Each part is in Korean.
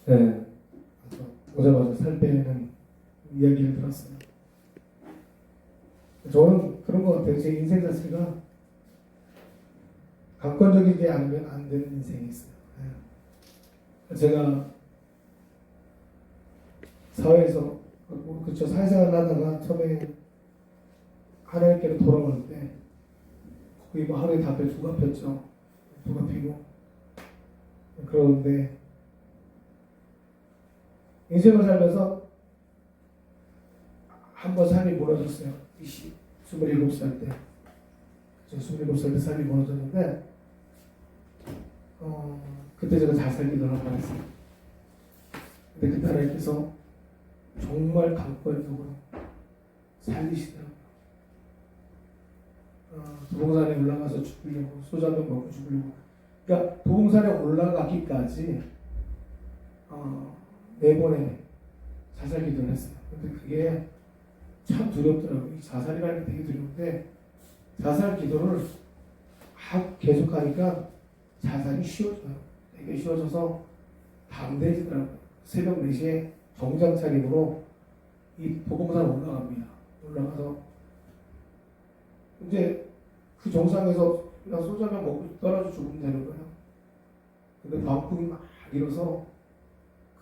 네, 오자마자 살 빼는 이야기를 들었어요. 저는 그런 것 같아요. 제 인생 자체가 강권적이지 않으면 안 되는 인생이 있어요. 네. 제가 사회에서 그쵸 사회생활 하다가 처음에 하나님께로 돌아올 때 거의 뭐 하루에 담배 2갑 폈죠. 2갑 피고 그러는데 인생을 살면서 한 번 삶이 무너졌어요. 27살 때 27살 때 삶이 무너졌는데 그때 제가 자살 기도를 한번 했어요. 근데 그때 하나님께서 정말 강권적으로 살리시더라고요. 도봉산에 올라가서 죽으려고 소주 한 병 먹고 죽으려고 그러니까 도봉산에 올라가기까지 4번의 자살 기도를 했어요. 근데 그게 참 두렵더라고요. 이 자살이라는 게 되게 두려운데 자살 기도를 계속 하니까 자살이 쉬워져요. 되게 쉬워져서 담대해지더라고요. 새벽 4시에 정장 차림으로 이 도봉산 올라갑니다. 올라가서 이제 그 정상에서 그냥 소주 한 병 먹고 떨어져 죽으면 되는 거예요. 근데 밤꿈이 막 일어서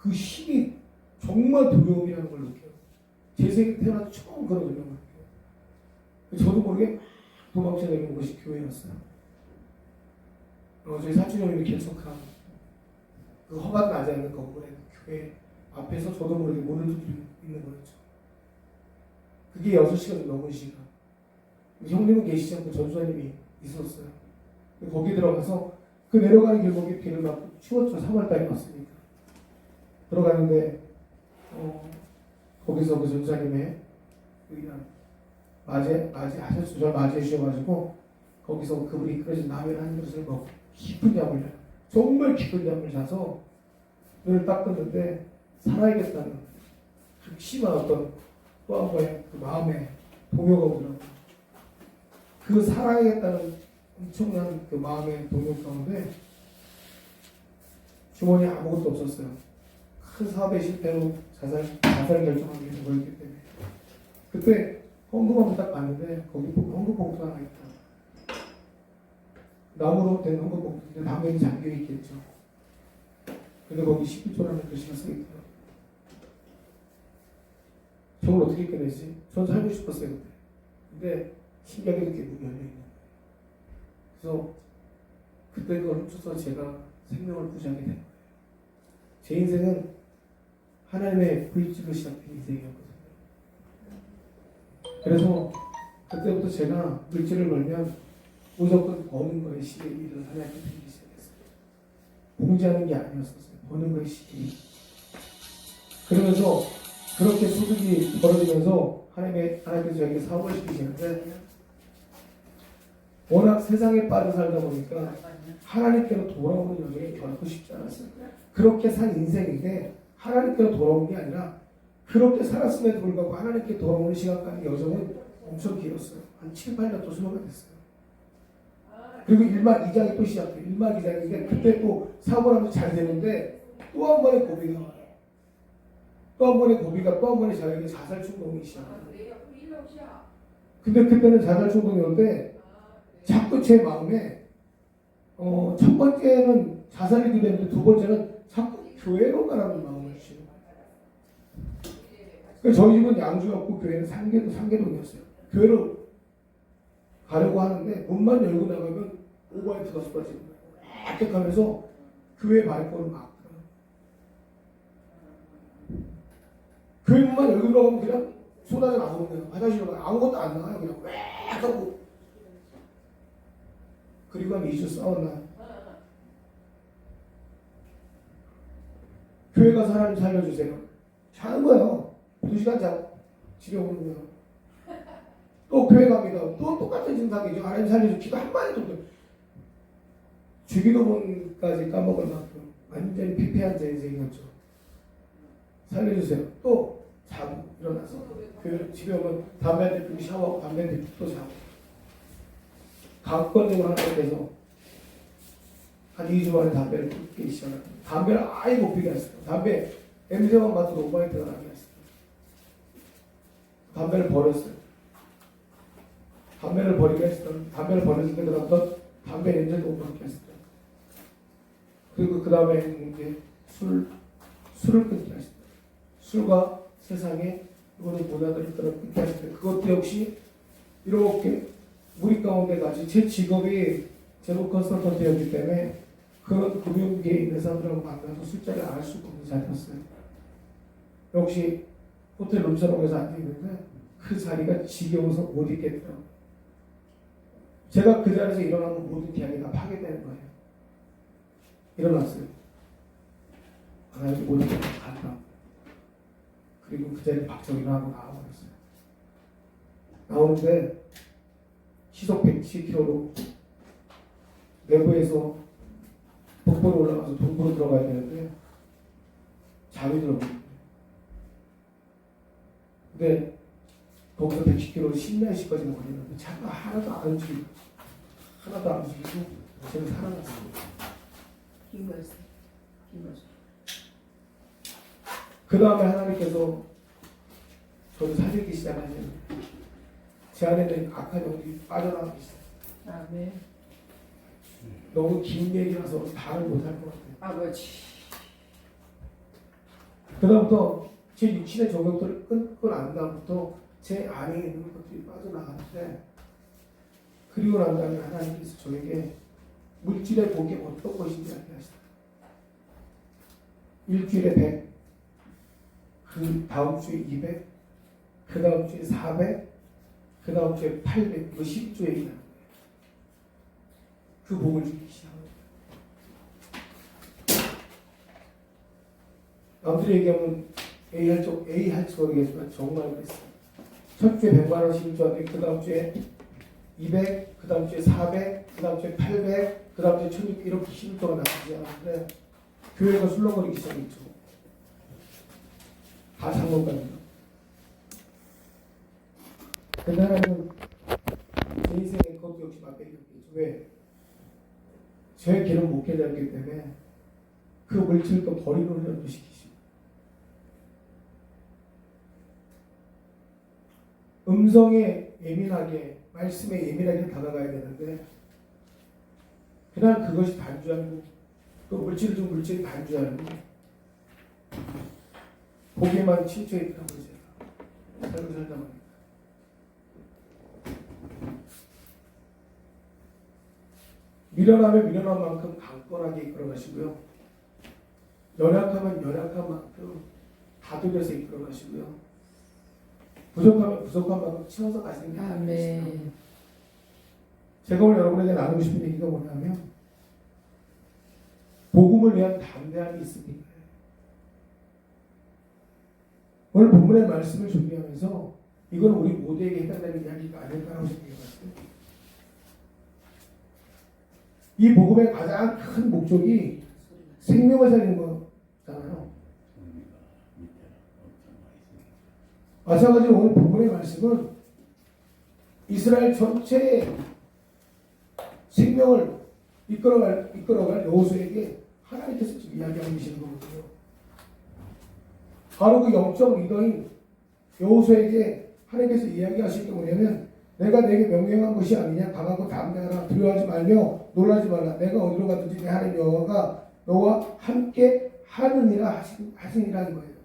그 힘이 정말 두려움이라는 걸 느껴요. 제 생에 태어나서 처음 그런 두려움을 느껴요. 저도 모르게 막 도망쳐 내려온 것이 교회였어요. 저희 사촌 형님이 계속한 그 허가 나지 않는 건물에 교회 앞에서 저도 모르게 문을 두드리고 있는 거였죠. 그게 6시간 넘은 시간. 형님은 계시지 않고 전수사님이 있었어요. 거기 들어가서 그 내려가는 길목에 비를 맞고 추웠죠. 3월달에 왔으니까. 들어가는데 거기서 그 전수사님의 맞이하셨어요. 저를 맞이해 주셔가지고 거기서 그분이 끓여진 라면 한 그릇을 먹고 깊은 잠을 자요. 정말 깊은 잠을 자서 눈을 딱 떴는데 살아야겠다는 극심한 어떤 또 한 번의 그 마음의 동요가 오더라고요. 그 살아야겠다는 엄청난 그 마음의 동요 가운데 주머니에 아무것도 없었어요. 큰 사업의 실패로 자살 결정하게 된 거였기 때문에 그때 헌금함을 딱 봤는데 거기 헌금 봉투가 하나 있다. 나무로 된 헌금 봉투인데 당연히 잠겨 있겠죠. 근데 거기 19초라는 글씨가 써 있더라고요. 저걸 어떻게 꺼내지? 전 살고 싶었어요 그때. 근데 신기하게 이렇게 문이 열려 있는 거예요. 그래서 그때 그걸 훔쳐서 제가 생명을 부지하게 된 거예요. 제 인생은 하나님의 불길로 시작된 인생이었거든요. 그래서 그때부터 제가 물질을 벌면 무조건 버는 거에 시계 일을 하나님께 드리기 시작했어요. 봉지하는 게 아니었었어요. 버는 거에 시계. 그러면서 그렇게 소득이 벌어지면서 하나님께서 저에게 사업을 시키시는데 워낙 세상에 빠져 살다 보니까 하나님께로 돌아오는 여정이 결코 쉽지 않았어요. 그렇게 산 인생인데 하나님께로 돌아온 게 아니라 그렇게 살았음에도 불구하고 하나님께 돌아오는 시간까지 여정은 엄청 길었어요. 한 7, 8년 또 수고가 됐어요. 그리고 1막 2장이 또 시작해요. 1막 2장인데 그때 또 사고를 하면 잘 되는데 또 한 번의 고비가 와요. 또 한 번의 고비가 또 한 번의 저에게 자살 충동이 시작해요. 근데 그때는 자살 충동이 오는데 자꾸 제 마음에 첫 번째는 자살이 되는데 두 번째는 자꾸 교회로 가라는 마음을 주시는 거예요. 그래서 저희 집은 양주였고 교회는 상계동이었어요. 교회로 가려고 하는데 문만 열고 나가면 오버헤드가 쏟아지는 거예요. 막 하면서 교회 발걸음 막 교회 문만 열고 들어가면 그냥 쏟아져 나오는 거예요. 화장실로 가요. 아무것도 안 나와요. 그냥 왜 하고 그리고 한 2주 싸웠나. 교회 가서 하나님 살려주세요. 자는 거예요. 2시간 자고 집에 오는 거예요. 또 교회 갑니다. 또 똑같은 증상이죠. 하나님 살려주세요. 기도 한마디도 없어요. 주기도문까지 까먹을 만큼 완전히 피폐한 제 인생이었죠. 살려주세요. 또 자고 일어나서 교회 집에 오면 담배 한 대 피고 샤워하고 담배 한 대 피고 또 자고 강권적으로 하나님께서 한 2주 만에 담배를 끊기 시작합니다. 담배를 아예 못 피게 했어요. 담배 냄새만 맡아도 너무 많이 나게 했어요. 담배를 버렸어요. 담배를 버리게 했어요. 담배를 버렸을 때 그다음부터 담배 냄새도 못 맡게 했어요. 그리고 그 다음에 이제 술을 끊게 하셨어요. 술과 세상에 모든 문화들을 끊게 하셨어요. 그것도 역시 이렇게 무리 가운데 같이 제 직업이 제목 컨설턴트였기 때문에 그런 금융계에 있는 사람들하고 만나서 술자리를 안 할 수가 없는 자리였어요. 역시 호텔 룸사롱에서 앉아있는데 그 자리가 지겨워서 못 있겠더라고요. 제가 그 자리에서 일어나면 모든 계약이 다 파괴되는 거예요. 일어났어요. 하나님 모든 게 다 간다. 그리고 그 자리에 박정희를 하고 나와버렸어요. 나오는데 시속 110km로 내부에서 북부로 올라가서 동부로 들어가야 되는데 잠이 들어버려요. 근데 거기서 110km로 10년씩까지 걸리는데 차가 하나도 안 움직이고 하나도 안 움직이고 제가 살아났어요. 그 다음에 하나님께서 저를 살리기 시작하시는 제 안에 있는 악한 영들이 빠져나가기 시작해요. 아멘. 너무 긴 얘기라서 다를 못할 것 같아요. 아버지. 그 다음부터 제 육신의 정욕들을 끊고 난 다음부터 제 안에 있는 것들이 빠져나가는데 그리고 난 다음에 하나님께서 저에게 물질의 복이 어떤 것인지 알게 하시다. 일주일에 100, 그 다음 주에 200, 그 다음 주에 400, 그 다음 주에 800, 이거 10주에 일하는 거예요. 그 복을 주기 시작합니다. 남들이 얘기하면 A 할 줄 모르겠지만 정말 그랬어요. 첫 주에 100만 원씩 줄 알았는데 그 다음 주에 200, 그 다음 주에 400, 그 다음 주에 800, 그 다음 주에 1600 이렇게 10주가 나가지 않았는데 교회가 술렁거리기 시작했죠. 다 장롱갑니다. 근데 하나님은 제 인생에 그것도 역시 맞배기였겠죠. 왜? 제 길은 목회자였기 때문에 그 물질도 버리는 훈련도 시키시고 음성에 예민하게 말씀에 예민하게 다가가야 되는데 그냥 그것이 단주하고 또 물질도 물질이 단주하고 고개만 치우쳐 있다고 제가 살고 살다 보니까 미련하면 미련한 만큼 강건하게 이끌어가시고요. 연약하면 연약한 만큼 다독여서 이끌어가시고요. 부족하면 부족한 만큼 치워서 가시는 게 아멘. 제가 오늘 여러분에게 나누고 싶은 얘기가 뭐냐면 복음을 위한 담대함이 있습니다. 오늘 본문의 말씀을 준비하면서 이건 우리 모두에게 해당되는 이야기가 아닐까라고 생각해봤어요. 이 복음의 가장 큰 목적이 생명을 살리는 거잖아요. 마찬가지로 오늘 본문의 말씀은 이스라엘 전체의 생명을 이끌어갈 여호수아에게 하나님께서 지금 이야기하고 계시는 거거든요. 바로 그 영적 리더인 여호수아에게 하나님께서 이야기하시는 게 뭐냐면 내가 내게 명령한 것이 아니냐. 강하고 담대하라. 두려워하지 말며 놀라지 말라. 내가 어디로 가든지 내 하나님 여호와가 너와 함께 하느니라 하시니라는 거예요.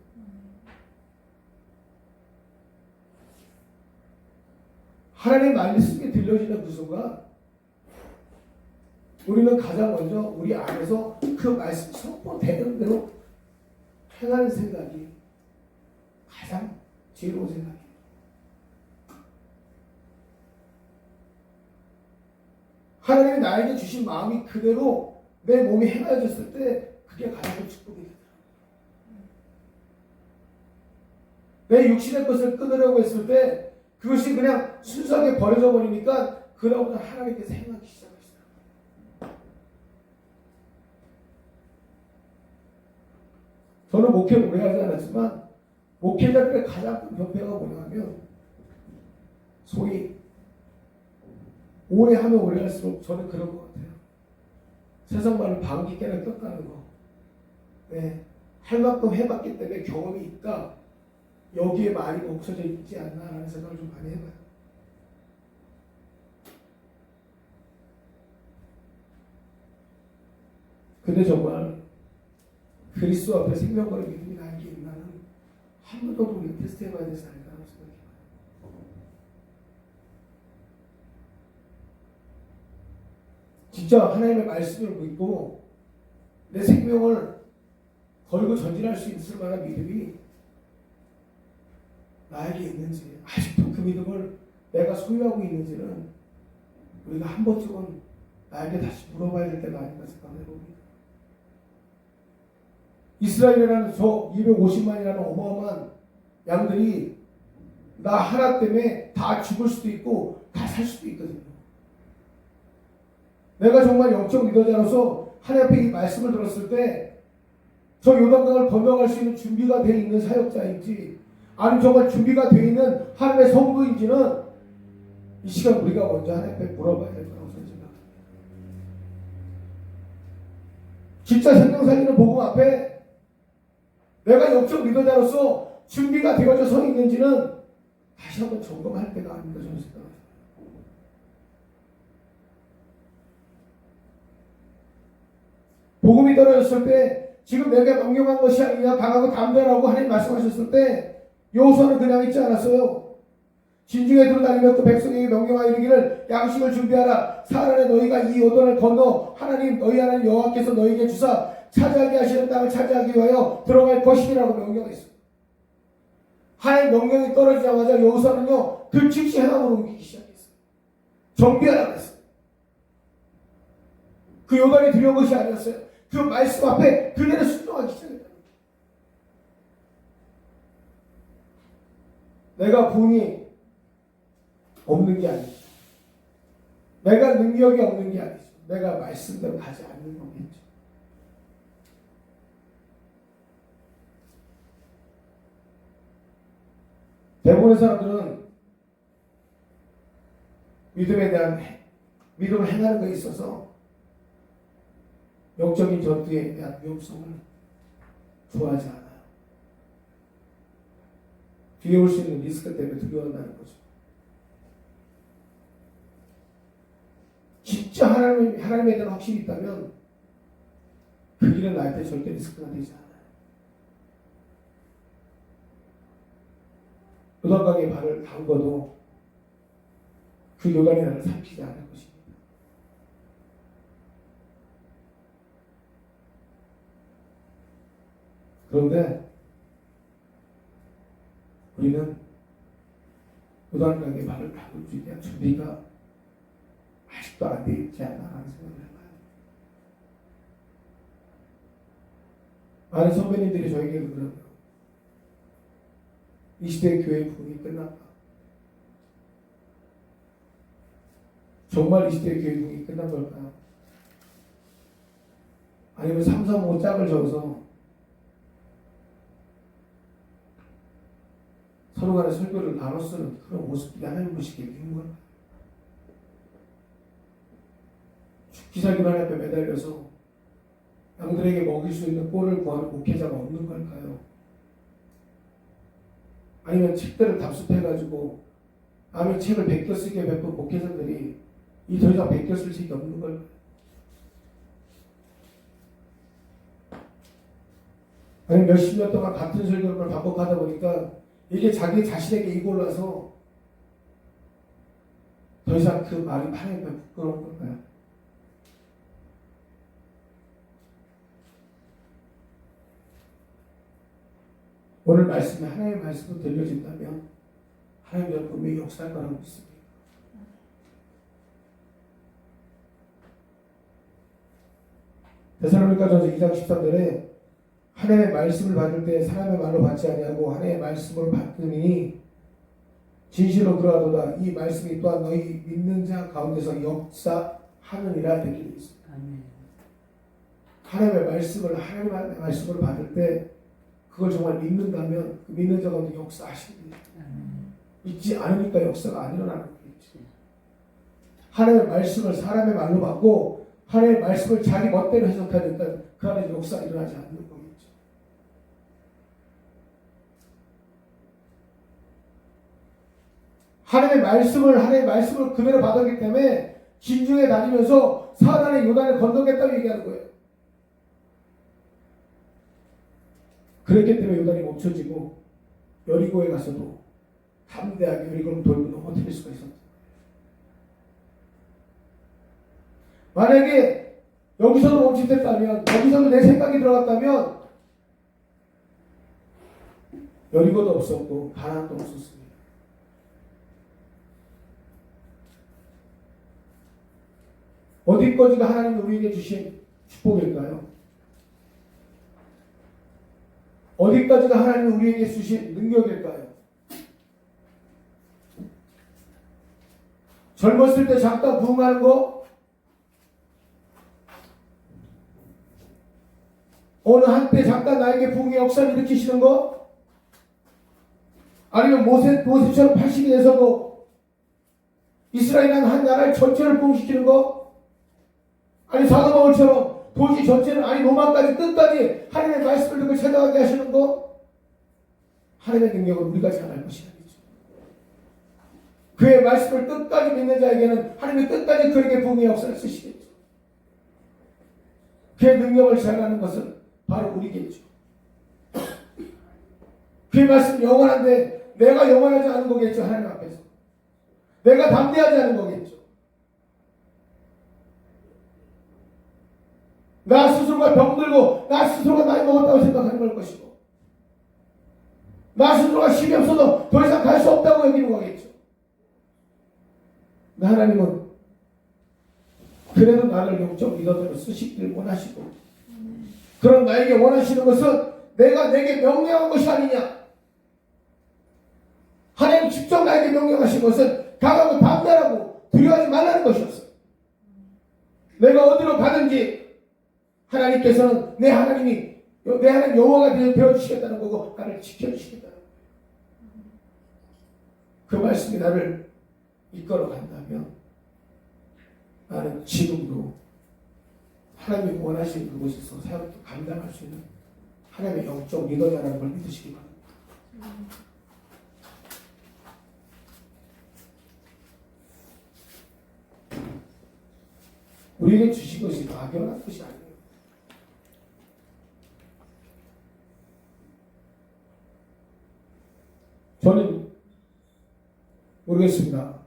하나님의 말씀이 들려지는 그 순간 우리는 가장 먼저 우리 안에서 그 말씀 선포되는 대로 행하는 생각이 가장 지혜로운 생각이에요. 하나님이 나에게 주신 마음이 그대로 내 몸이 행하여졌을 때 그게 가장 큰 축복이 되더라고요. 내 육신의 것을 끊으려고 했을 때 그것이 그냥 순수하게 버려져 버리니까 그다음부터 하나님께서 행하기 시작하시더라고요. 저는 목회를 오래 하지 않았지만 목회자들의 가장 큰 병폐가 뭐냐면 소위 오래 하면 오래 할수록 저는 그런 것 같아요. 세상 말로 방귀 깨나 꼈다는 거. 네. 할 만큼 해봤기 때문에 경험이 있다. 여기에 많이 멈춰져 있지 않나라는 생각을 좀 많이 해봐요. 근데 정말 그리스도 앞에 생명과의 믿음이 나에게 있나는 한 번 더 우리가 테스트 해봐야 되지 않을까라는 생각해요. 진짜 하나님의 말씀을 믿고 내 생명을 걸고 전진할 수 있을 만한 믿음이 나에게 있는지, 아직도 그 믿음을 내가 소유하고 있는지는 우리가 한 번쯤은 나에게 다시 물어봐야 될 때가 아닌가 생각해 봅니다. 이스라엘이라는 저 250만이라는 어마어마한 양들이 나 하나 때문에 다 죽을 수도 있고 다 살 수도 있거든요. 내가 정말 영적 리더자로서 하나님 앞에 이 말씀을 들었을 때 저 요단강을 건너갈 수 있는 준비가 되어 있는 사역자인지 아니면 정말 준비가 되어 있는 하나님의 성도인지는 이 시간 우리가 먼저 하나님 앞에 물어봐야 될 거라고 생각합니다. 진짜 생명 살리는 복음 앞에 내가 영적 리더자로서 준비가 되어져 서 있는지는 다시 한번 점검할 때가 아닌가 저는 생각합니다. 복음이 떨어졌을 때 지금 내가 명령한 것이 아니냐 강하고 담대하라고 하나님 말씀하셨을 때 여호수아는 그냥 있지 않았어요. 진중에 들어다니며 그 백성에게 명령하여 이르기를 양식을 준비하라. 사흘 안에 너희가 이 요단을 건너 하나님 너희 하나님 여호와께서 너희에게 주사 차지하게 하시는 땅을 차지하기 위하여 들어갈 것이라고 명령했어요. 하나님 명령이 떨어지자마자 여호수아는요 그 즉시 행함으로 옮기기 시작했어요. 정비하라고 했어요. 그 요단이 두려운 것이 아니었어요. 그 말씀 앞에 그대로 순종하기 시작했다. 내가 본이 없는 게 아니죠. 내가 능력이 없는 게 아니죠. 내가 말씀대로 가지 않는 거겠죠. 대부분의 사람들은 믿음에 대한 믿음을 행하는 것에 있어서 영적인 전투에 대한 위험성을 좋아하지 않아요. 뒤에 올 수 있는 리스크 때문에 두려워한다는 거죠. 진짜 하나님에 대한 확신이 있다면 그 길은 나한테 절대 리스크가 되지 않아요. 요단강에 발을 담궈도 그 요단이 나를 삼키지 않을 것입니다. 그런데 우리는 요단강에 발을 담글 수 있는 준비가 아직도 안 돼 있지 않나라는 생각을 해봐요. 많은 선배님들이 저에게 그러더라고요. 이 시대의 교회 부흥이 끝났다. 정말 이 시대의 교회 부흥이 끝난 걸까요? 아니면 3, 4, 5 짝을 적어서 서로 간의 설교를 나눠 쓰는 그런 모습들이 하나님 보시기에 있는 걸까요? 죽기 살기 하나님 앞에 매달려서 양들에게 먹일 수 있는 꼴을 구하는 목회자가 없는 걸까요? 아니면 책들을 답습해가지고 남의 책을 베껴 쓰게 베푼 목회자들이 이 더 이상 베껴 쓸 책이 없는 걸까요? 아니면 몇십 년 동안 같은 설교를 반복하다 보니까 이게 자기 자신에게 이골라서 더 이상 그 말이 하나님께 부끄러운 걸까요? 오늘 말씀에 하나님의 말씀으로 들려진다면 하나님은 분명히 역사할 거라고 믿습니다. 데살로니가전서 2장 13절에 하나님의 말씀을 받을 때 사람의 말로 받지 아니하고 하나님의 말씀을 받으니 진실로 그러하도다. 이 말씀이 또한 너희 믿는 자 가운데서 역사하느니라 되게 되어 있습니다. 하나님의 말씀을 받을 때 그걸 정말 믿는다면 그 믿는 자 가운데 역사하십니다. 믿지 않으니까 역사가 안 일어나는 거겠지. 하나님의 말씀을 사람의 말로 받고 하나님의 말씀을 자기 멋대로 해석하니까 그 안에 역사가 일어나지 않는 거겠죠. 하나님의 말씀을 그대로 받았기 때문에 진중에 다니면서 사단의 요단을 건너겠다고 얘기하는 거예요. 그랬기 때문에 요단이 멈춰지고 여리고에 가서도 담대하게 여리고를 돌고 넘어뜨릴 수가 있었다. 만약에 여기서도 멈칫했다면, 여기서도 내 생각이 들어갔다면 여리고도 없었고 가나안도 없었습니다. 어디까지가 하나님이 우리에게 주신 축복일까요? 어디까지가 하나님이 우리에게 주신 능력일까요? 젊었을 때 잠깐 부흥하는 거? 어느 한때 잠깐 나에게 부흥의 역사를 일으키시는 거? 아니면 모세처럼 80이 돼서도 이스라엘이라는 한 나라의 전체를 부흥시키는 거? 아니 사도 바울처럼 도시 전체는 아니 로마까지 끝까지 하나님의 말씀을 듣고 찾아가게 하시는 거? 하나님의 능력을 우리가 잘 알 것이 아니죠. 그의 말씀을 끝까지 믿는 자에게는 하나님이 끝까지 그에게 부흥의 역사를 쓰시겠죠. 그의 능력을 잘 아는 것은 바로 우리겠죠. 그의 말씀이 영원한데 내가 영원하지 않은 거겠죠. 하나님 앞에서 내가 담대하지 않은 거겠죠. 나 스스로가 병들고 나 스스로가 나이 먹었다고 생각하는 걸 것이고 나 스스로가 힘이 없어서 더 이상 갈 수 없다고 여기는 거겠죠. 하나님은 그래도 나를 영적 리더대로 쓰시길 원하시고 그럼 나에게 원하시는 것은 내게 명령한 것이 아니냐. 하나님 직접 나에게 명령하신 것은 강하고 담대하고 두려워하지 말라는 것이었어요. 내가 어디로 가든지 하나님께서는 내 하나님 여호와가 되어주시겠다는 거고 나를 지켜주시겠다는 거예요. 그 말씀이 나를 이끌어 간다면 나는 지금도 하나님이 원하시는 그곳에서 사역도 감당할 수 있는 하나님의 영적 리더자라는 걸 믿으시기 바랍니다. 우리에게 주신 것이 막연한 것이 아니에요. 저는 모르겠습니다.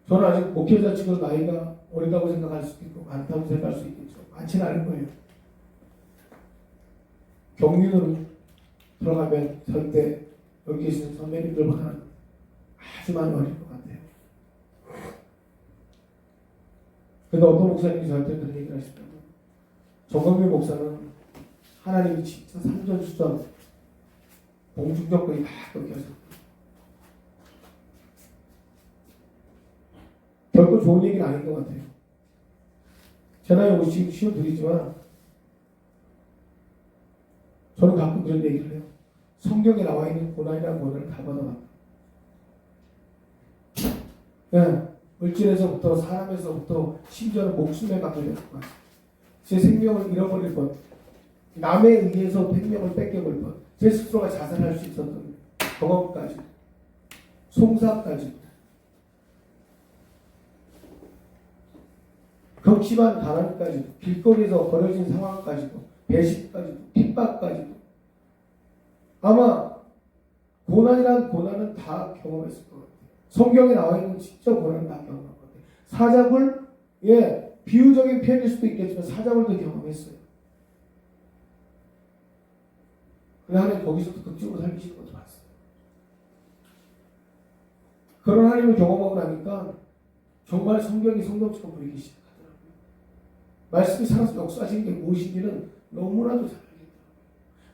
저는 아직 목회자 치고 나이가 어리다고 생각할 수도 있고 많다고 생각할 수 있겠죠. 많지는 않은 거예요. 경륜으로 들어가면 절대 여기 계신 선배님들보다는 아주 많이 어릴 것 같아요. 근데 어떤 목사님이 저한테 그런 얘기를 하시더라고요. 정광민 목사는 하나님이 진짜 산전수전 봉중격거리 다 꺾여서 결코 좋은 얘기는 아닌 것 같아요. 제가 여기 지금 쉬어드리지만 저는 가끔 그런 얘기를 해요. 성경에 나와 있는 고난이라는 고난을 다 받아봤다. 네, 물질에서부터 사람에서부터 심지어는 목숨에 가까이 됐고 제 생명을 잃어버릴 것, 남에 의해서 생명을 뺏겨볼 것, 제 스스로가 자살할 수 있었던 경험까지, 송사까지, 극심한 가난까지도, 길거리에서 버려진 상황까지도, 배신까지도, 핍박까지도 아마 고난이란 고난은 다 경험했을 것 같아요. 성경에 나와 있는 진짜 고난은 다 경험한 것 같아요. 사자굴, 비유적인 표현일 수도 있겠지만 사자굴도 경험했어요. 하나님 거기서도 극적으로 살리시는 것도 봤어요. 그런 하나님을 경험하고 나니까 정말 성경이 성경처럼 보이기 시작하더라고요. 말씀이 살아서 역사하시는 게 무엇인지는 너무나도 잘 알겠더라고요.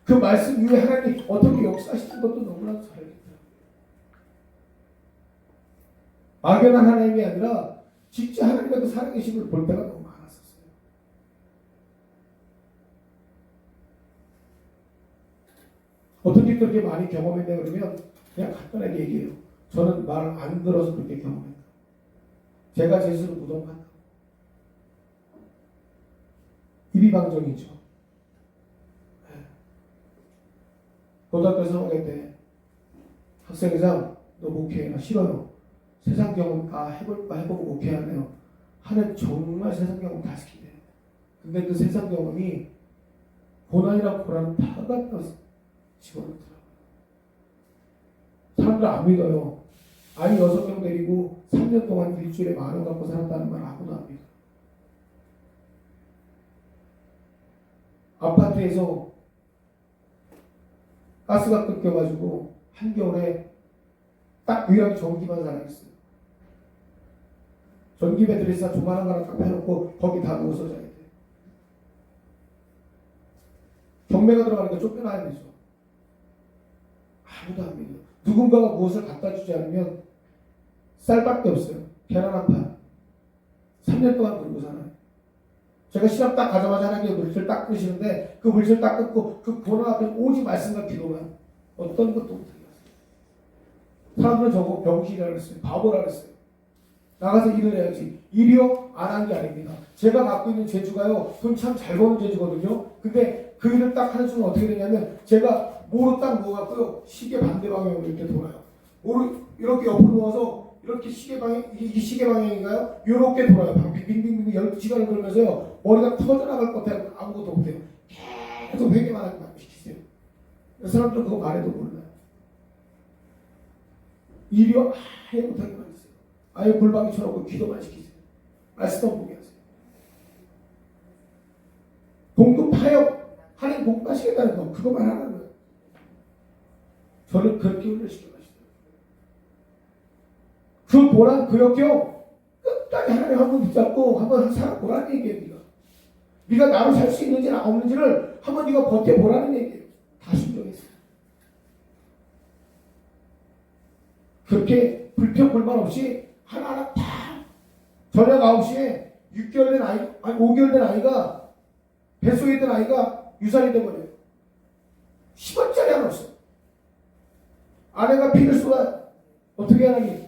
그 말씀 위에 하나님이 어떻게 역사하시는 것도 너무나도 잘 알겠더라고요. 막연한 하나님이 아니라 진짜 하나님의 그 살아계심을 볼 때가 너무 많았었어요. 어떻게 그렇게 많이 경험했냐 그러면 그냥 간단하게 얘기해요. 저는 말을 안 들어서 그렇게 경험했다. 제가 제수로 무덤 간다. 이비방정이죠. 고등학교 3학년 때 학생회장 너 목회나 싫어요. 세상 경험 다 해보고 목회하네요. 하나님 정말 세상 경험 다 시키네요. 근데 그 세상 경험이 고난이랑 고난을 다 갖다 집어넣더라고요. 사람들 안 믿어요. 아이 6명 데리고 3년 동안 일주일에 10,000원 갖고 살았다는 말 아무도 안 믿어요. 아파트에서 가스가 끊겨가지고 한겨울에 딱 유일하게 전기만 살아있어요. 전기 배터리에서 조그마한 거랑 딱 펴놓고 거기 다 누워서 자야 돼요. 경매가 들어가니까 쫓겨나야 되죠. 아무도 안 믿어요. 누군가가 무엇을 갖다 주지 않으면 쌀밖에 없어요. 계란 한 판. 3년 동안 그러고 살아요. 제가 시험 딱 가자마자 하나님께 물질 딱 끄시는데 그 물질 딱 끄고 그 고난 앞에 오직 말씀과 기도만 어떤 것도 못하게 하세요. 사람들은 저거 병신이라고 했어요. 바보라고 했어요. 나가서 일을 해야지. 일이요? 안 한 게 아닙니다. 제가 갖고 있는 재주가요. 돈 참 잘 버는 재주거든요. 근데 그 일을 딱 하는 순간 어떻게 되냐면 제가 모로 딱 누워갖고요. 시계 반대 방향으로 이렇게 돌아요. 모로 이렇게 옆으로 누워서 이렇게 시계 방향, 이게 시계 방향인가요? 이렇게 돌아요. 빙빙빙빙 12시간을 돌면서요. 머리가 터져나갈 것 같아요. 아무것도 못해요. 계속 회개만 하고 시키세요. 사람들 그거 말해도 몰라요. 일이요? 아예 못하게만 했어요. 아예 골방에 쳐놓고 기도만 시키세요. 말씀 보게 하세요. 공급 파역, 하나님 공급하시겠다는 거, 그거만 하라는 거예요. 저를 그렇게 훈련시켜가시더라고요. 그 고난, 그 역경, 끝까지 하나님 한번 붙잡고 한번 살아보라는 얘기예요, 네가 나로 살 수 있는지나 없는지를 한번 네가 버텨보라는 얘기예요. 다 순종했어요. 그렇게 불평불만 없이 하나하나 다 저녁 9시에 6개월 된 아이, 아니 5개월 된 아이가 뱃속에 있던 아이가 유산이 돼버려요. 10원짜리 하나 없어요. 아내가 피를 쏟아 어떻게 하나님?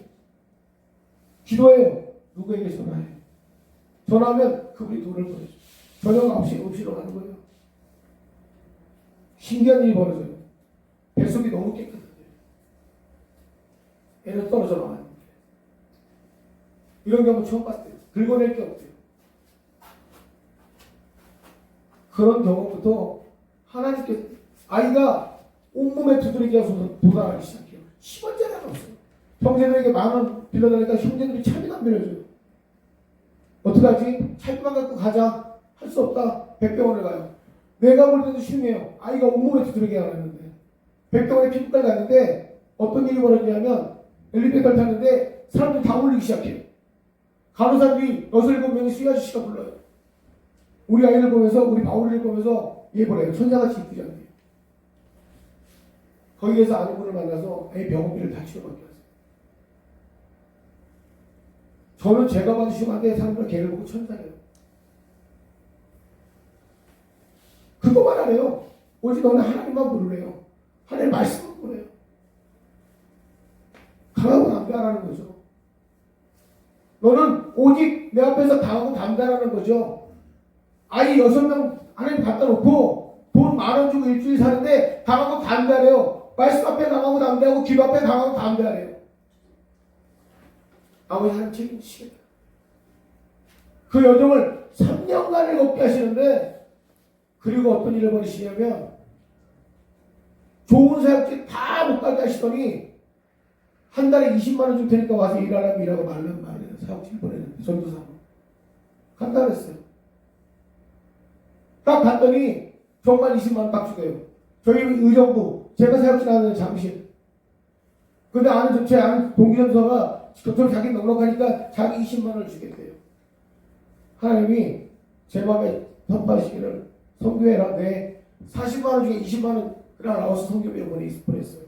기도해요. 누구에게 전화해요? 전화하면 그분이 돈을 보내줘. 저녁 9시에 음식으로 가는 거예요. 신기한 일이 벌어져요. 뱃속이 너무 깨끗해요. 애는 떨어져 나와요. 이런 경우 처음 봤대요. 긁어낼 게 없대요. 그런 경우부터 하나님께 아이가 온몸에 두드러기 와서 도달하기 시작해요. 10원짜리 하나 없어요. 형제들에게 10,000원 빌려달라니까 형제들이 차비도 안 빌려줘요. 어떡하지? 차비만 갖고 가자. 할 수 없다. 백병원을 가요. 내가 볼 때도 심해요. 아이가 온몸에 두드러기 나왔는데 백병원에 피부과를 갔는데 어떤 일이 벌어지냐면 엘리베이터를 탔는데 사람들이 다 올리기 시작해요. 간호사들이 6-7명이 수희 아저씨가 불러요. 우리 아이를 보면서, 우리 바울이를 보면서 얘 보래요. 천사같이 이쁘지 않대요. 거기에서 아는 분을 만나서 아이 병원비를 다 치료받게 하세요. 저는 제가 봐도 심한데 사람들은 걔를 보고 천사래요. 그거만 안 해요. 오직 너는 하나님만 부르래요. 하나님 말씀만 부르래요. 강하고 담대하라는 거죠. 너는 오직 내 앞에서 강하고 담대하라는 거죠. 아이 6명 하나님 갖다 놓고 돈 10,000원 주고 일주일 사는데 강하고 담대하래요. 말씀 앞에 강하고 담대하고 기도 앞에 강하고 담대하래요. 아버지 하나님 책임지시겠다. 그 여정을 3년간을 걷게 하시는데 그리고 어떤 일을 벌이시냐면 좋은 사역지 다 못 가게 하시더니 한 달에 20만 원 줄 테니까 와서 일하라고 일하고 말면 말이에요. 사업질 보내는데 전도사로 간다 그랬어요. 딱 갔더니 정말 20만 원 딱 주게요. 저희 의정부 제가 사역질 하는 잠실. 근데 제 아는 동기전도사가 그토록 자기 넉넉하니까 자기 20만 원을 주겠대요. 하나님이 제 마음에 선포하시기를 선교해라. 네 40만 원 중에 20만 원 그냥 나와서 선교비로 보냈어요.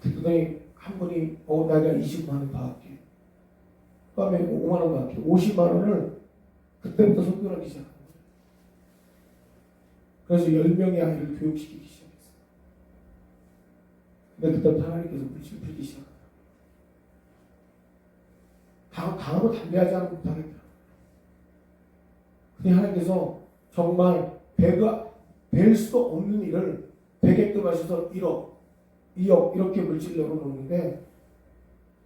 그랬더니 한 분이 내가 20만 원 더 할게. 그다음에 5만 원 더 할게. 50만 원을 그때부터 선교를 하기 시작한 거예요. 그래서 10명의 아이를 교육시키기 시작했어요. 근데 그때부터 하나님께서 물질 풀기 시작합니다. 강하고 담대하지 않으면 못하겠다. 근데 하나님께서 정말 뵐 수도 없는 일을 되게끔 하셔서 1억, 2억 이렇게 물질을 열어놓는데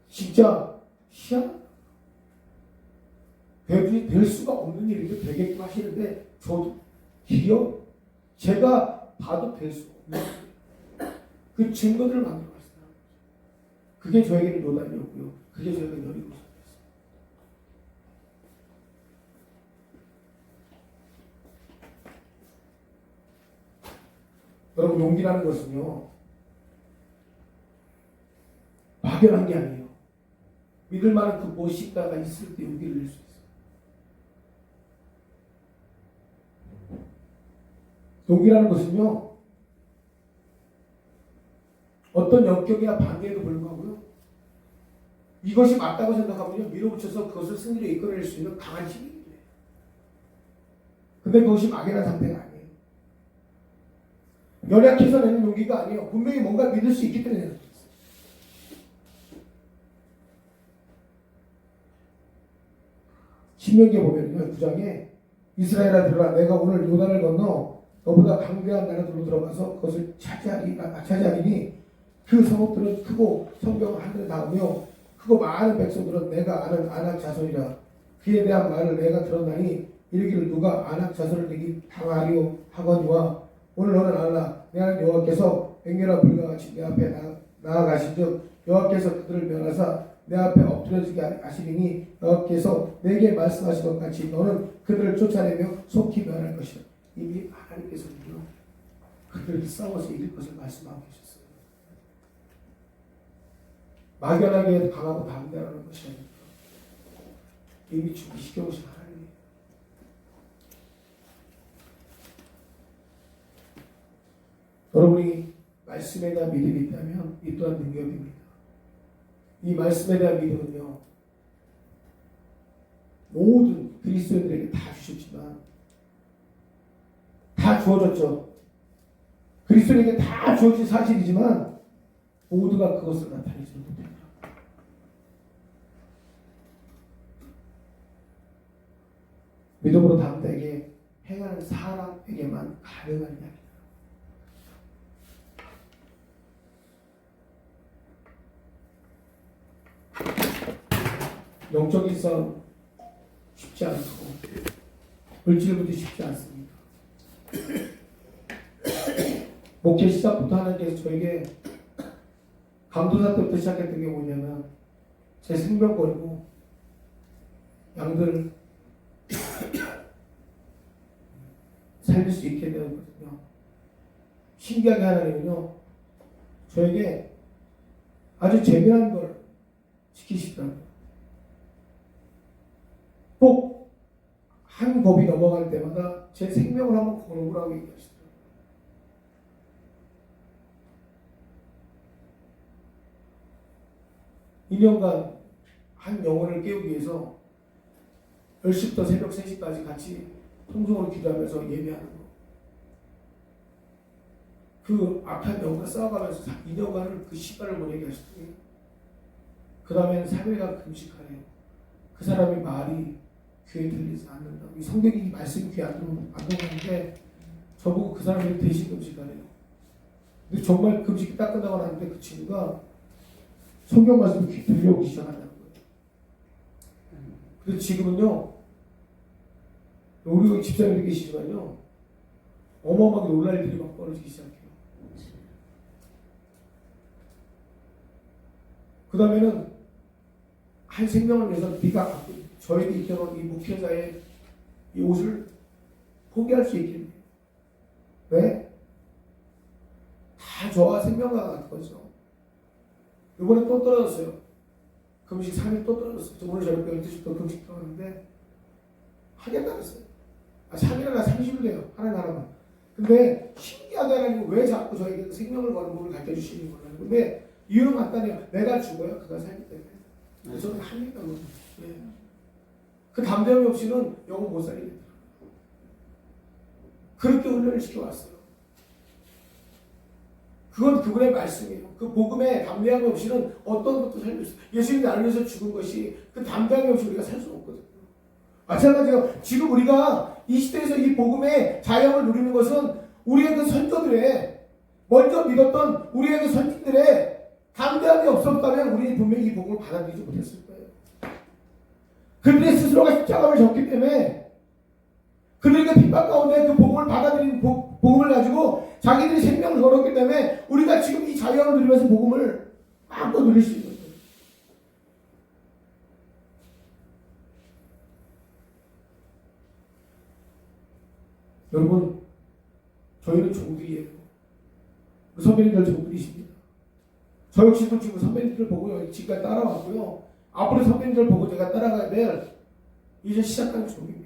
진짜 희한하다. 될 수가 없는 일을 되게끔 하시는데 저도 제가 봐도 될 수 없는 그 증거들을 만들어 갔어요. 그게 저에게는 요단이었고요. 그게 저에게 여리고였어요. 여러분, 용기라는 것은요, 막연한 게 아니에요. 믿을 만한 그 무엇인가가 있을 때 용기를 낼 수 있어요. 용기라는 것은요, 어떤 역경이나 반대에도 불구하고요, 이것이 맞다고 생각하면요, 밀어붙여서 그것을 승리로 이끌어낼 수 있는 강한 힘이 돼요. 근데 그것이 막연한 상태가 아니에요. 연약해서 내는 용기가 아니에요. 분명히 뭔가 믿을 수 있기 때문에 내는 거예요. 신명기에 보면요, 9장에 이스라엘아 들으라, 내가 오늘 요단을 건너 너보다 강대한 나라들로 들어가서 그것을 차지하리니 그 성읍들은 크고 성벽을 하늘에 닿으며 크고 많은 백성들은 내가 아는 아낙 자손이라. 그에 대한 말을 내가 들었나니 이르기를 누가 아낙 자손을 내기 당하리오 하거니와 오늘 너는 알라. 내 하나님 여호와께서 맹렬한 불과 같이 내 앞에 나아가신즉 여호와께서 그들을 멸하사 내 앞에 엎드려지게 하시리니 여호와께서 내게 말씀하신 것 같이 너는 그들을 쫓아내며 속히 멸할 것이다. 이미 하나님께서는요, 그들을 싸워서 이길 것을 말씀하고 계셨어요. 막연하게 강하고 담대하는 것이 아니라 이미 준비시켜 오신 하나님이에요. 여러분이 말씀에 대한 믿음이 있다면 이 또한 능력입니다. 이 말씀에 대한 믿음은요, 모든 그리스도인들에게 다 주셨지만 다 주어졌죠. 그리스도인에게 다 주어진 사실이지만 모두가 그것을 나타내지 못합니다. 믿음으로 담대하게 행하는 사람에게만 가능한 이야기입니다. 영적인 싸움 쉽지 않고 물질부터 쉽지 않습니다. 목회 시작부터 하나님께서 저에게 감도사 때부터 시작했던 게 뭐냐면 제 생명 걸고 양들을 살릴 수 있게 되었거든요. 신기하게 하나님은요, 저에게 아주 재미난 걸 시키시더라고요. 꼭 한 법이 넘어갈 때마다 제 생명을 한번 걸어보라고 얘기하시더라고요. 이 년간 한 영혼을 깨우기 위해서 10시부터 새벽 3시까지 같이 통성으로 기도하면서 예배하는 거. 그 악한 영혼과 싸워가면서 2년간을 그 시간을 보내게 하시더니 그 다음에는 3일간 금식하래요. 그 사람의 말이 귀에 들리지 않는다. 이 성경이 말씀이 귀에 안 들어오는데 저보고 그 사람이 대신 금식하래요. 근데 정말 금식이 딱 끝나고 나는데 그 친구가 성경 말씀이 귀에 들려오기 시작한다는 거예요. 그래서 지금은요, 우리 집사님이 계시지만요, 어마어마하게 놀랄 일들이 막 벌어지기 시작해요. 그 다음에는 한 생명을 위해서 네가 저에게 입혀놓은 이 목회자의 이 옷을 포기할 수 있겠네요. 왜? 다 저와 생명과 같은 거죠. 이번에 또 떨어졌어요. 금식 3일 또 떨어졌어요. 오늘 저녁 12시부터 금식 들어갔는데 하겠다 그랬어요. 3일이나 30일 돼요. 하나님 나라만. 근데 신기하게 하나님은 왜 자꾸 저에게 생명을 거는 법을 가르쳐주시는 거예요. 근데 이유는 간단해요. 내가 죽어요. 그가 살기 때문에. 그래서 저는 합니다. 네. 그 담대함이 없이는 영혼 못 살리겠다. 그렇게 훈련을 시켜왔어요. 그건 그분의 말씀이에요. 그 복음에 담대함이 없이는 어떤 것도 살릴 수 없어요. 예수님이 나를 위해서 죽은 것이 그 담대함이 없이 우리가 살 수 없거든요. 마찬가지로 지금 우리가 이 시대에서 이 복음의 자유함을 누리는 것은 우리의 그 선조들의 먼저 믿었던 우리의 그 선진들의 담대함이 없었다면 우리는 분명히 이 복음을 받아들이지 못했을 거예요. 그들의 스스로가 십자가를 졌기 때문에 그들의 핍박 가운데 그 복음을 받아들인 복음을 가지고 자기들이 생명을 걸었기 때문에 우리가 지금 이 자유함을 누리면서 복음을 마음껏 누릴 수 있는 거예요. 여러분, 저희는 종들이에요. 선배님들 종들이십니다. 저 역시도 지금 선배님들 보고 지금까지 따라왔고요. 앞으로 선배님들 보고 제가 따라가야 될 이제 시작하는 종입니다.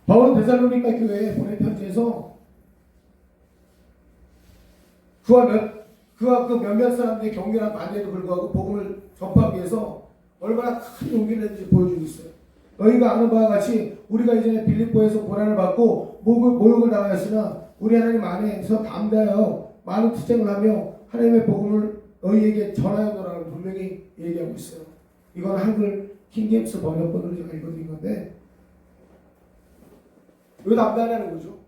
바울은 데살로니가 교회에 보낸 편지에서 그와 그 몇몇 사람들의 격렬한 반대에도 불구하고 복음을 전파하기 위해서 얼마나 큰 용기를 냈는지 보여주고 있어요. 너희가 아는 바와 같이 우리가 이전에 빌립보에서 고난을 받고 모욕을 당하였으나 우리 하나님 안에서 담대하여 많은 투쟁을 하며 하나님의 복음을 너희에게 전하였노라고 분명히 얘기하고 있어요. 이건 한글 킹제임스 번역본으로 제가 읽어드린 건데 왜 담대하냐는 거죠?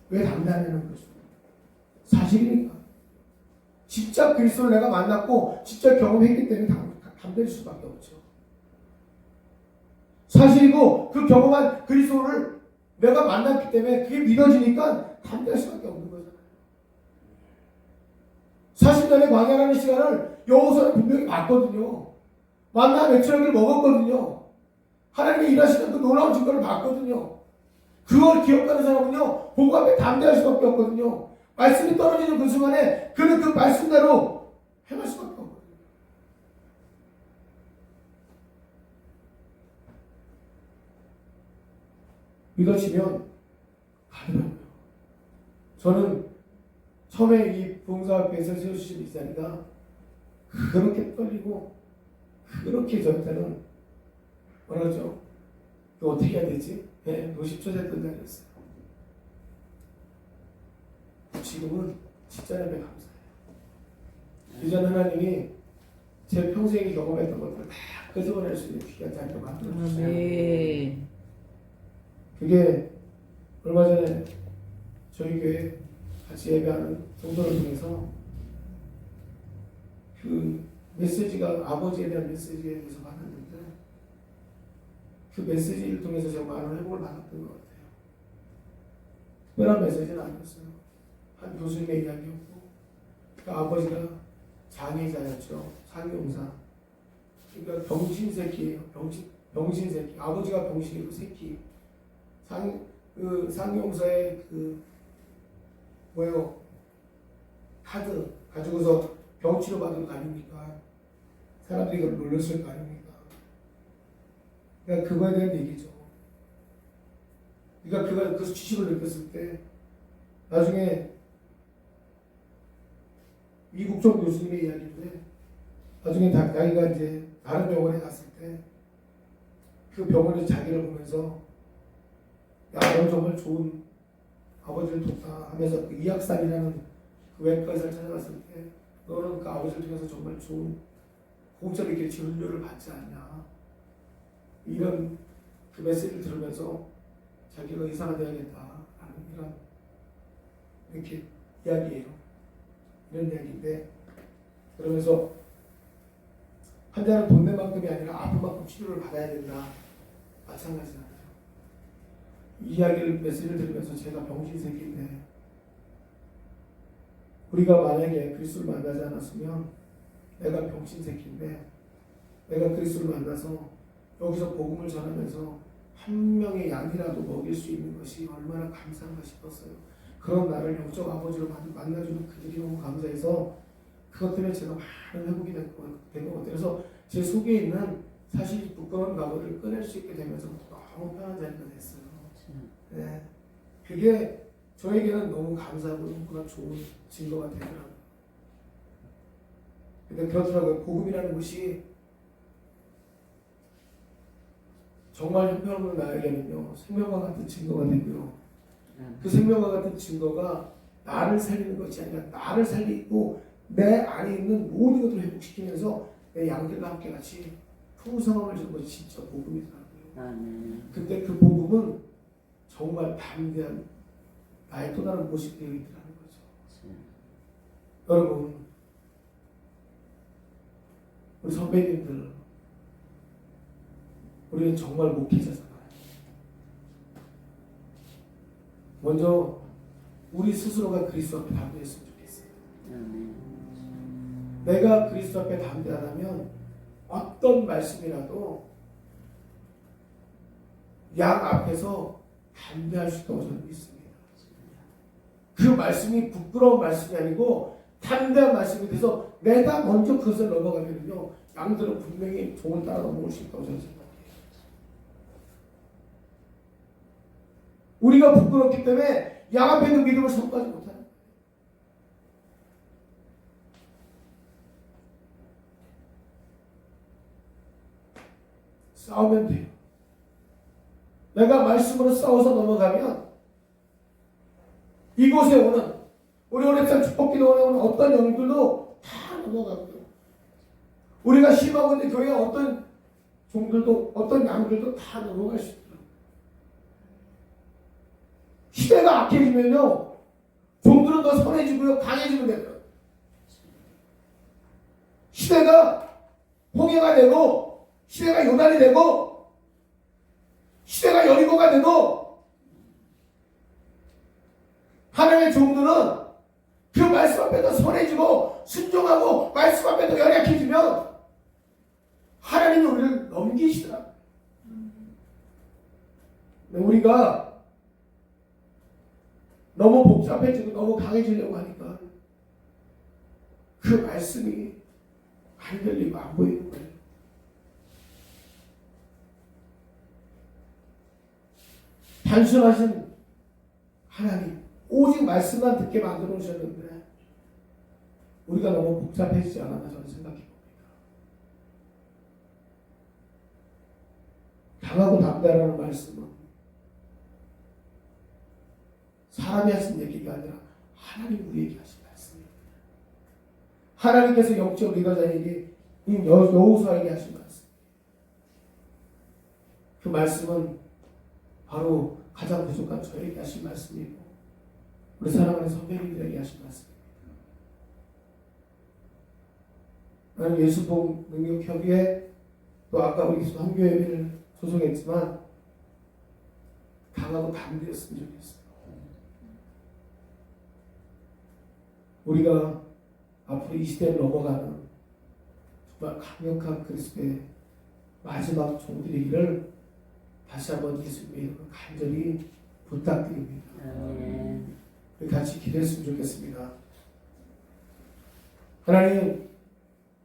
왜 담대하냐는 거죠? 사실이니까. 직접 그리스도를 내가 만났고 직접 경험했기 때문에 담대할 수밖에 없죠. 사실이고 그 경험한 그리스도를 내가 만났기 때문에 그게 믿어지니까 담대할 수밖에 없는 거잖아요. 40년의 광야라는 시간을 여호수아는 분명히 봤거든요. 만나 맥주라기를 먹었거든요. 하나님의 일하시는 그 놀라운 증거를 봤거든요. 그걸 기억하는 사람은요, 보고 앞에 담대할 수밖에 없거든요. 말씀이 떨어지는 그 순간에 그는 그 말씀대로 행할 수밖에 없거든요. 믿어지면 가더라고요. 저는 처음에 이 봉사 앞에서 세워주신 이 자리가 그렇게 떨리고 그렇게 저한테는 뭐라죠? 어떻게 해야 되지? 노심초사했던 자리였어요. 지금은 진짜 하나님에 감사해요. 이전 하나님이 제 평생에 경험했던 것들을 다 끄집어낼 수 있는 귀한 자리를 만들어주세요. 그게 얼마 전에 저희 교회 같이 예배하는 성도를 통해서 그 메시지가 아버지에 대한 메시지에 대해서 받았는데 그 메시지를 통해서 제가 많은 회복을 받았던 것 같아요. 특별한 메시지는 아니었어요. 한 교수님의 이야기였고 그 아버지가 장애자였죠. 상용사. 그러니까 병신새끼예요. 병신새끼. 아버지가 병신이고 새끼. 상용사의 카드 가지고서 병치료 받을 거 아닙니까? 사람들이 그걸 놀렸을 거 아닙니까? 그러니까 그거에 대한 얘기죠. 그러니까 그가 그 수치심을 느꼈을 때 나중에 이국종 교수님의 이야기인데 나중에 자기가 이제 다른 병원에 갔을 때 그 병원에서 자기를 보면서 야, 넌 정말 좋은 아버지를 뒀다 하면서 그 이학산이라는 그 외과 의사를 찾아갔을 때 너는 그 아버지를 통해서 정말 좋은 공짜로 이렇게 진료를 받지 않냐 이런 그 메시지를 들으면서 자기가 의사가 되어야겠다라는 이런 이렇게 이야기예요. 이런 이야기인데 그러면서 환자는 돈 낸 만큼이 아니라 아픈 만큼 치료를 받아야 된다. 마찬가지잖아요. 이 이야기를 메시지를 들으면서 제가 병신새끼인데 우리가 만약에 그리스도를 만나지 않았으면 내가 병신새끼인데 내가 그리스도를 만나서 여기서 복음을 전하면서 한 명의 양이라도 먹일 수 있는 것이 얼마나 감사한가 싶었어요. 그런 나를 영적 아버지로 만나주는 그들이 너무 감사해서 그것 때문에 제가 많은 회복이 된 것 같아요. 그래서 제 속에 있는 사실 부끄러운 과거를 꺼낼 수 있게 되면서 너무 편한 자리가 됐어요. 네. 그게 저에게는 너무 감사하고 너무나 좋은 증거가 되더라고요. 근데 그렇더라고요. 복음이라는 것이 정말 형편없는 나에게는요 생명과 같은 증거가 되고요. 그 생명과 같은 증거가 나를 살리는 것이 아니라 나를 살리고 내 안에 있는 모든 것들을 회복시키면서 내 양들과 함께 같이 풍성함을 주는 것이 진짜 복음이더라고요. 근데 그 복음은 정말 담대한 나의 또 다른 모습이 되어 있더라는 거죠. 여러분, 우리 선배님들, 우리는 정말 목회자잖아요. 먼저 우리 스스로가 그리스도 앞에 담대했으면 좋겠어요. 내가 그리스도 앞에 담대하다면 어떤 말씀이라도 양 앞에서 담대할 수 있다고 저는 믿습니다. 그 말씀이 부끄러운 말씀이 아니고 담대한 말씀이 돼서 내가 먼저 그것을 넘어가면요 양들은 분명히 종을 따라 넘어올 수 있다고 저는 생각해요. 우리가 부끄럽기 때문에 양 앞에 있는 믿음을 선포하지 못하는 거예요. 싸우면 돼요. 내가 말씀으로 싸워서 넘어가면 이곳에 오는 우리 오랩산 축복기도원에 오는 어떤 영들도 다 넘어가고요. 우리가 심하고 있는 교회에 어떤 종들도 어떤 양들도 다 넘어갈 수 있어요. 시대가 악해지면요 종들은 더 선해지고요 강해지면 돼요. 시대가 홍해가 되고 시대가 요단이 되고 시대가 여리고가 되고 하나님의 종들은 그 말씀 앞에 더 선해지고 순종하고 말씀 앞에 더 연약해지면 하나님이 우리를 넘기시더라. 우리가 너무 복잡해지고 너무 강해지려고 하니까 그 말씀이 안 들리고 안 보이는 거예요. 단순하신 하나님 오직 말씀만 듣게 만들어 오셨는데 우리가 너무 복잡해지지 않았나 저는 생각해 봅니다. 강하고 담대하라는 말씀은 사람이 하신 얘기가 아니라 하나님 우리에게 하신 말씀입니다. 하나님께서 영적 리더자에게 여호수아에게 하신 말씀. 그 말씀은 바로 가장 부족한 저에게 하신 말씀이고 우리 사랑하는 선배님들에게 하신 말씀입니다. 나는 예수복 능력협의회 또 아까 우리 선교회를 소속했지만 강하고 담대했으면 좋겠어요. 우리가 앞으로 이 시대를 넘어가는 정말 강력한 그리스도의 마지막 종들이기를 다시 한번 예수님의 이름으로 간절히 부탁드립니다. 우리 같이 기도했으면 좋겠습니다. 하나님,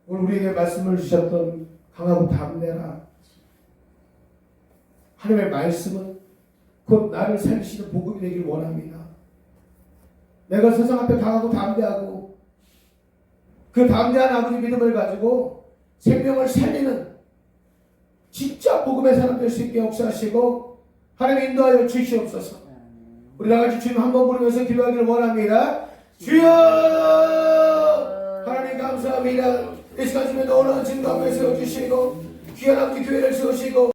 오늘 우리에게 말씀을 주셨던 강하고 담대라. 하나님의 말씀은 곧 나를 살리시는 복음이 되길 원합니다. 내가 세상 앞에 강하고 담대하고 그 담대한 아버지 믿음을 가지고 생명을 살리는 진짜 복음의 사람 될 수 있게 역사하시고 하나님 인도하여 주시옵소서. 우리 다같이 주님 한번 부르면서 기도하기를 원합니다. 주여 하나님 감사합니다. 이 시간 주님의 놀라운 증거함을 세워주시고 귀한 아버지 교회를 세우시고